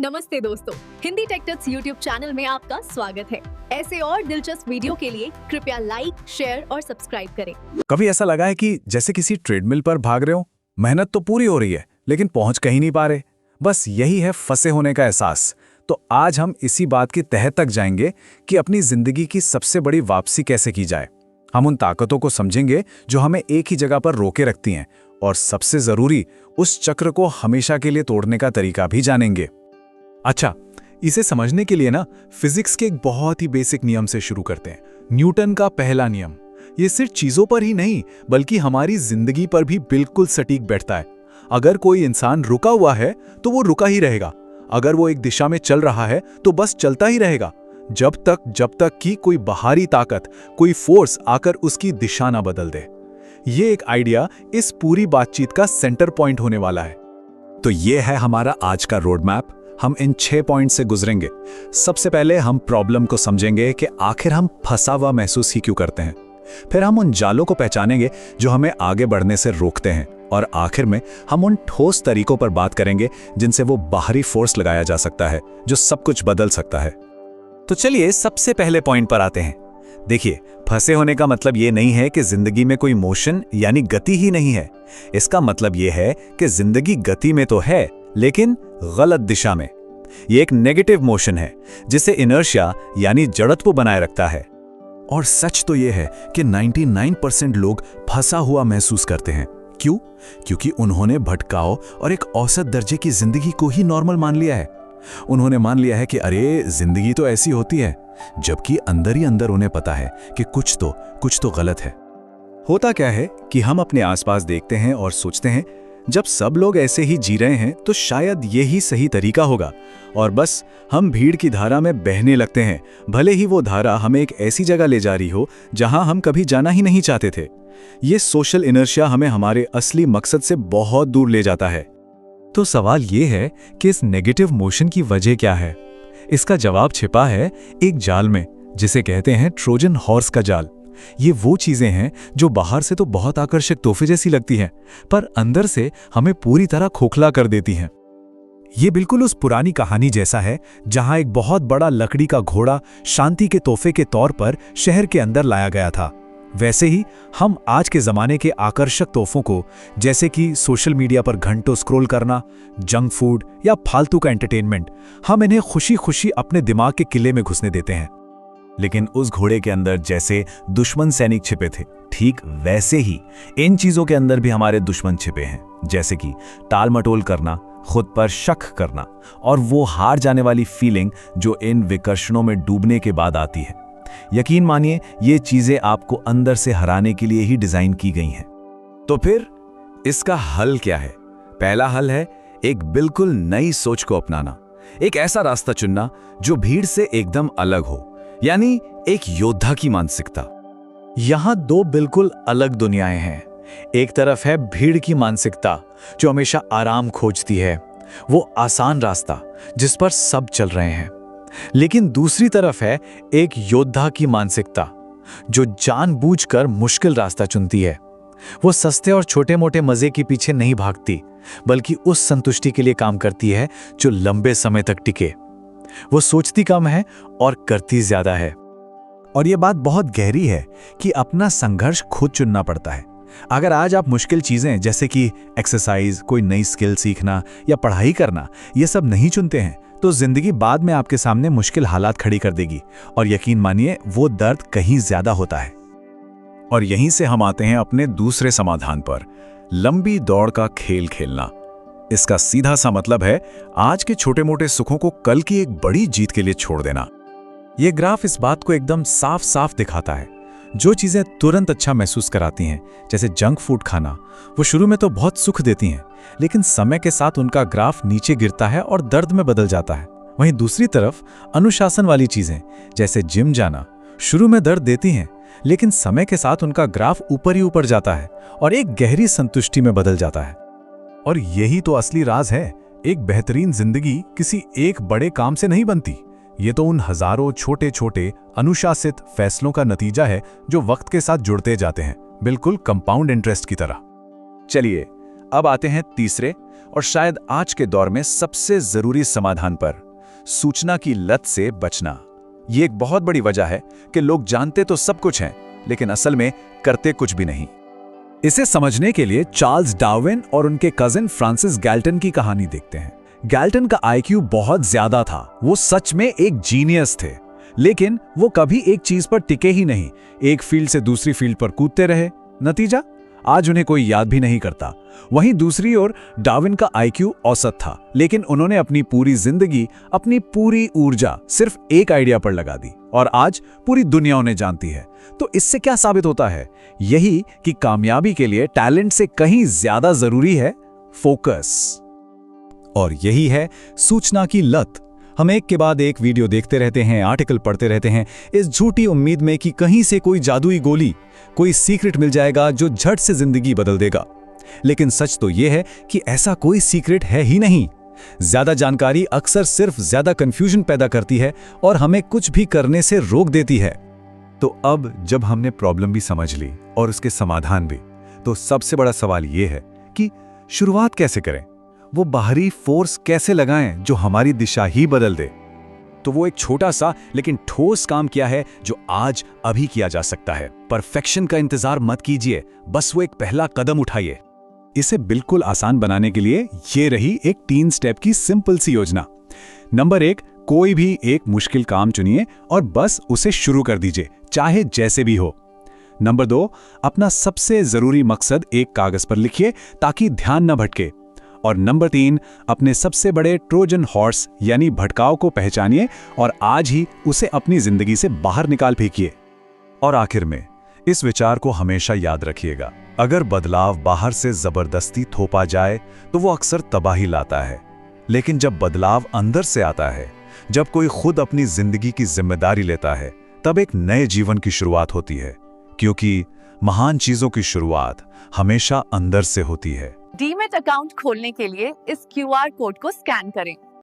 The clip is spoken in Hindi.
नमस्ते दोस्तों, Hindi take tips YouTube channel में आपका स्वागत है। ऐसे और दिलचस्प वीडियो के लिए कृपया लाइक, शेयर और सब्सक्राइब करें। कभी ऐसा लगा है कि जैसे किसी ट्रेडमिल पर भाग रहे हो, मेहनत तो पूरी हो रही है लेकिन पहुंच कहीं नहीं पा रहे। बस यही है फंसे होने का एहसास। तो आज हम इसी बात की तह तक जाएंगे कि अपनी जिंदगी की सबसे बड़ी वापसी कैसे की जाए। हम उन ताकतों को समझेंगे जो हमें एक ही जगह पर रोके रखती हैं, और सबसे जरूरी उस चक्र को हमेशा के लिए तोड़ने का तरीका भी जानेंगे। अच्छा, इसे समझने के लिए ना फिजिक्स के एक बहुत ही बेसिक नियम से शुरू करते हैं। न्यूटन का पहला नियम। ये सिर्फ चीजों पर ही नहीं बल्कि हमारी जिंदगी पर भी बिल्कुल सटीक बैठता है। अगर कोई इंसान रुका हुआ है तो वो रुका ही रहेगा। अगर वो एक दिशा में चल रहा है तो बस चलता ही रहेगा, जब तक कि कोई बाहरी ताकत, कोई फोर्स आकर उसकी दिशा ना बदल दे। ये एक आइडिया इस पूरी बातचीत का सेंटर पॉइंट होने वाला है। तो ये है हमारा आज का रोड मैप। हम इन 6 पॉइंट से गुजरेंगे। सबसे पहले हम प्रॉब्लम को समझेंगे कि आखिर हम फंसा हुआ महसूस ही क्यों करते हैं। फिर हम उन जालों को पहचानेंगे जो हमें आगे बढ़ने से रोकते हैं, और आखिर में हम उन ठोस तरीकों पर बात करेंगे जिनसे वो बाहरी फोर्स लगाया जा सकता है जो सब कुछ बदल सकता है। तो चलिए सबसे पहले पॉइंट पर आते हैं। देखिए, फंसे होने का मतलब ये नहीं है कि जिंदगी में कोई मोशन यानी गति ही नहीं है। इसका मतलब ये है कि जिंदगी गति में तो है लेकिन गलत दिशा में। ये एक नेगेटिव मोशन है जिसे इनर्शिया यानी जड़त्व बनाए रखता है। और सच तो ये है कि 99% लोग फंसा हुआ महसूस करते हैं। क्यों? क्योंकि उन्होंने भटकाव और एक औसत दर्जे की जिंदगी को ही नॉर्मल मान लिया है। उन्होंने मान लिया है कि अरे जिंदगी तो ऐसी होती है, जबकि अंदर ही अंदर उन्हें पता है कि कुछ तो गलत है। होता क्या है कि हम अपने आसपास देखते हैं और सोचते हैं जब सब लोग ऐसे ही जी रहे हैं तो शायद यही सही तरीका होगा, और बस हम भीड़ की धारा में बहने लगते हैं, भले ही वो धारा हमें एक ऐसी जगह ले जा रही हो जहां हम कभी जाना ही नहीं चाहते थे। ये सोशल इनर्शिया हमें हमारे असली मकसद से बहुत दूर ले जाता है। तो सवाल ये है कि इस नेगेटिव मोशन की वजह क्या है। इसका जवाब छिपा है एक जाल में जिसे कहते हैं ट्रोजन हॉर्स का जाल। ये वो चीजें हैं जो बाहर से तो बहुत आकर्षक तोहफे जैसी लगती हैं, पर अंदर से हमें पूरी तरह खोखला कर देती हैं। ये बिल्कुल उस पुरानी कहानी जैसा है जहां एक बहुत बड़ा लकड़ी का घोड़ा शांति के तोहफे के तौर पर शहर के अंदर लाया गया था। वैसे ही हम आज के जमाने के आकर्षक तोहफों को, जैसे कि सोशल मीडिया पर घंटों स्क्रॉल करना, जंक फूड या फालतू का एंटरटेनमेंट, हम इन्हें खुशी खुशी अपने दिमाग के किले में घुसने देते हैं। लेकिन उस घोड़े के अंदर जैसे दुश्मन सैनिक छिपे थे, ठीक वैसे ही इन चीजों के अंदर भी हमारे दुश्मन छिपे हैं, जैसे कि टाल मटोल करना, खुद पर शक करना, और वो हार जाने वाली फीलिंग जो इन विकर्षणों में डूबने के बाद आती है। यकीन मानिए, ये चीजें आपको अंदर से हराने के लिए ही डिजाइन की गई हैं। तो फिर इसका हल क्या है? पहला हल है एक बिल्कुल नई सोच को अपनाना, एक ऐसा रास्ता चुनना जो भीड़ से एकदम अलग हो, यानी एक योद्धा की मानसिकता। यहां दो बिल्कुल अलग दुनियाएं हैं। एक तरफ है भीड़ की मानसिकता जो हमेशा आराम खोजती है, वो आसान रास्ता जिस पर सब चल रहे हैं। लेकिन दूसरी तरफ है एक योद्धा की मानसिकता जो जानबूझकर मुश्किल रास्ता चुनती है। वो सस्ते और छोटे मोटे मजे के पीछे नहीं भागती, बल्कि उस संतुष्टि के लिए काम करती है जो लंबे समय तक टिके। वो सोचती कम है और करती ज्यादा है। और ये बात बहुत गहरी है कि अपना संघर्ष खुद चुनना पड़ता है। अगर आज आप मुश्किल चीजें जैसे कि एक्सरसाइज, कोई नई स्किल सीखना या पढ़ाई करना, ये सब नहीं चुनते हैं तो जिंदगी बाद में आपके सामने मुश्किल हालात खड़ी कर देगी, और यकीन मानिए वो दर्द कहीं ज्यादा होता है। और यहीं से हम आते हैं अपने दूसरे समाधान पर, लंबी दौड़ का खेल खेलना। इसका सीधा सा मतलब है आज के छोटे मोटे सुखों को कल की एक बड़ी जीत के लिए छोड़ देना। यह ग्राफ इस बात को एकदम साफ साफ दिखाता है। जो चीजें तुरंत अच्छा महसूस कराती हैं, जैसे जंक फूड खाना, वो शुरू में तो बहुत सुख देती हैं, लेकिन समय के साथ उनका ग्राफ नीचे गिरता है और दर्द में बदल जाता है। वहीं दूसरी तरफ अनुशासन वाली चीजें जैसे जिम जाना शुरू में दर्द देती हैं, लेकिन समय के साथ उनका ग्राफ ऊपर ही ऊपर जाता है और एक गहरी संतुष्टि में बदल जाता है। और यही तो असली राज है। एक बेहतरीन जिंदगी किसी एक बड़े काम से नहीं बनती। ये तो उन हजारों छोटे छोटे अनुशासित फैसलों का नतीजा है जो वक्त के साथ जुड़ते जाते हैं, बिल्कुल कंपाउंड इंटरेस्ट की तरह। चलिए अब आते हैं तीसरे और शायद आज के दौर में सबसे जरूरी समाधान पर, सूचना की लत से बचना। ये एक बहुत बड़ी वजह है कि लोग जानते तो सब कुछ हैं, लेकिन असल में करते कुछ भी नहीं। इसे समझने के लिए चार्ल्स डार्विन और उनके कजिन फ्रांसिस गैल्टन की कहानी देखते हैं। गैल्टन का आईक्यू बहुत ज्यादा था, वो सच में एक जीनियस थे, लेकिन वो कभी एक चीज पर टिके ही नहीं, एक फील्ड से दूसरी फील्ड पर कूदते रहे। नतीजा आज उन्हें कोई याद भी नहीं करता। वहीं दूसरी ओर डार्विन का आईक्यू औसत था, लेकिन उन्होंने अपनी पूरी जिंदगी, अपनी पूरी ऊर्जा सिर्फ एक आइडिया पर लगा दी, और आज पूरी दुनिया उन्हें जानती है। तो इससे क्या साबित होता है? यही कि कामयाबी के लिए टैलेंट से कहीं ज्यादा जरूरी है फोकस। और यही है सूचना की लत। हम एक के बाद एक वीडियो देखते रहते हैं, आर्टिकल पढ़ते रहते हैं, इस झूठी उम्मीद में कि कहीं से कोई जादुई गोली, कोई सीक्रेट मिल जाएगा जो झट से जिंदगी बदल देगा। लेकिन सच तो यह है कि ऐसा कोई सीक्रेट है ही नहीं। ज्यादा जानकारी अक्सर सिर्फ ज्यादा कंफ्यूजन पैदा करती है और हमें कुछ भी करने से रोक देती है। तो अब जब हमने प्रॉब्लम भी समझ ली और उसके समाधान भी, तो सबसे बड़ा सवाल यह है कि शुरुआत कैसे करें? वो बाहरी फोर्स कैसे लगाएं जो हमारी दिशा ही बदल दे? तो वो एक छोटा सा लेकिन ठोस काम किया है जो आज अभी किया जा सकता है। परफेक्शन का इंतजार मत कीजिए, बस वो एक पहला कदम उठाइए। इसे बिल्कुल आसान बनाने के लिए ये रही एक 3 स्टेप की सिंपल सी योजना। नंबर 1, कोई भी एक मुश्किल काम चुनिए और बस उसे शुरू कर दीजिए, चाहे जैसे भी हो। नंबर 2, अपना सबसे जरूरी मकसद एक कागज पर लिखिए ताकि ध्यान न भटके। और नंबर 3, अपने सबसे बड़े ट्रोजन हॉर्स यानी भटकाव को पहचानिए और आज ही उसे अपनी जिंदगी से बाहर निकाल फेंकिए। और आखिर में इस विचार को हमेशा याद रखिएगा, अगर बदलाव बाहर से जबरदस्ती थोपा जाए तो वो अक्सर तबाही लाता है, लेकिन जब बदलाव अंदर से आता है, जब कोई खुद अपनी जिंदगी की जिम्मेदारी लेता है, तब एक नए जीवन की शुरुआत होती है, क्योंकि महान चीजों की शुरुआत हमेशा अंदर से होती है। डीमैट अकाउंट खोलने के लिए इस क्यूआर कोड को स्कैन करें